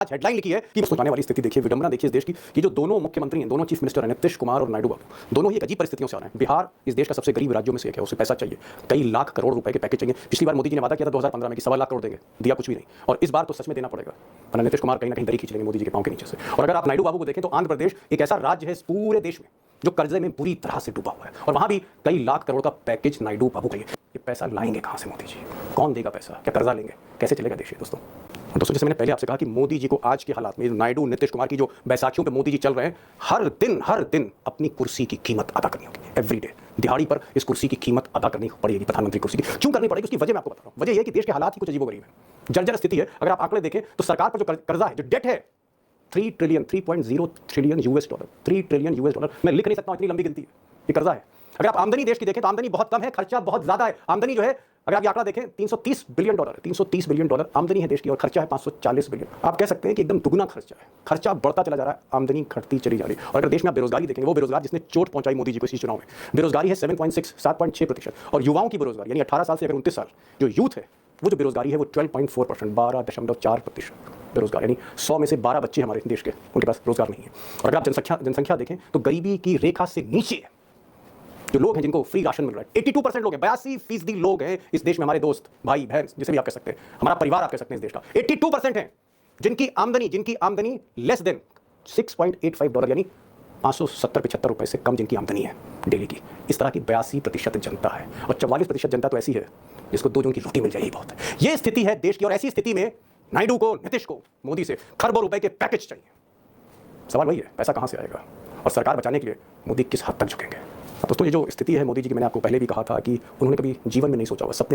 आज हेडलाइन लिखी है कि सोचाने वाली स्थिति देखिए, विडंबना देखिए इस देश की कि जो दोनों मुख्यमंत्री हैं, दोनों चीफ मिनिस्टर हैं, नीतीश कुमार और नायडू बाबू, दोनों ही एक अजीब परिस्थितियों से आ रहे हैं। बिहार इस देश का सबसे गरीब राज्यों में से एक है, उसे पैसा चाहिए, कई लाख करोड़ रुपए के पैकेज चाहिए। पिछली बार मोदी जी ने वादा किया था 2015 में कि 1.25 लाख करोड़ देंगे, दिया कुछ भी नहीं, और इस बार तो सच में देना पड़ेगा, वरना नीतीश कुमार कहीं ना कहीं दरी खींच लेंगे मोदी जी के पांव के नीचे से। और अगर आप नायडू बाबू को देखें तो आंध्र प्रदेश एक ऐसा राज्य है इस पूरे देश में जो कर्जे में पूरी तरह से डूबा हुआ है, और वहां भी कई लाख करोड़ का पैकेज नायडू बाबू का ये पैसा लाएंगे कहां से मोदी जी? कौन देगा पैसा? क्या कर्जा लेंगे? कैसे चलेगा देश? दोस्तों जैसे मैंने पहले आपसे कहा कि मोदी जी को आज के हालात में नायडू नीतीश कुमार की जो बैसाखियों पे मोदी जी चल रहे हैं, हर दिन अपनी कुर्सी की कीमत अदा करनी होगी। एवरीडे दिहाड़ी पर इस कुर्सी की कीमत अदा करनी पड़ेगी, प्रधानमंत्री कुर्सी की। क्यों करनी पड़ेगी? उसकी वजह मैं आपको बता रहा हूं। वजह यह है कि देश के हालात ही कुछ अजीबोगरीब है, जर्जर स्थिति है। अगर आप आंकड़े देखें तो सरकार पर जो कर्जा है, जो डेट है, 3 trillion, 3.0 trillion US dollar, 3 trillion US dollar. मैं लिख नहीं सकता हूं, इतनी लंबी गिनती है, ये कर्जा है। अगर आप आमदनी देश की देखें तो आमदनी बहुत कम है, खर्चा बहुत ज्यादा है। आमदनी जो है, अगर आप ये आंकड़ा देखें, 330 बिलियन डॉलर है, 330 बिलियन डॉलर आमदनी है देश की, और खर्चा है 540 बिलियन। आप कह सकते हैं कि एकदम दुगुना खर्चा है, खर्चा बढ़ता चला जा रहा है, आमदनी घटती चली जा रही है। और अगर देश में आप बेरोजगारी देखेंगे, वो बेरोजगार जिसने चोट पहुंचाई मोदी जी को इसी चुनाव में, बेरोजगारी है 7.6%, और युवाओं की बेरोजगारी यानी 18 साल से अगर 29 साल जो यूथ है, वो जो बेरोजगारी है वो 12.4%, 12.4% बेरोजगार, यानी 100 में से 12 बच्चे हमारे देश के, उनके पास रोजगार नहीं है। और अगर आप जनसंख्या देखें तो गरीबी की रेखा से नीचे जो लोग हैं जिनको फ्री राशन मिल रहा है, 82% लोग हैं, 82% लोग हैं इस देश में, हमारे दोस्त, भाई बहन, जिसे भी आप कह सकते हैं, हमारा परिवार आप कह सकते हैं, इस देश का 82% है जिनकी आमदनी लेस देन $6.85 यानी 570-75 रुपए से कम जिनकी आमदनी है डेली की। इस तरह की 82% जनता है, और 44% जनता तो ऐसी है जिसको 2 जून की रोटी मिल जाए, यही बहुत है। यह स्थिति है देश की, और ऐसी स्थिति में नायडू को, नीतीश को, मोदी से खरबों रुपए के पैकेज चाहिए। सवाल वही है, पैसा कहां से आएगा, और सरकार बचाने के लिए मोदी किस हद तक झुकेंगे? दोस्तों, ये जो स्थिति है मोदी जी की, मैंने आपको पहले भी कहा था कि उन्होंने कभी जीवन में नहीं सोचा होगा, सपने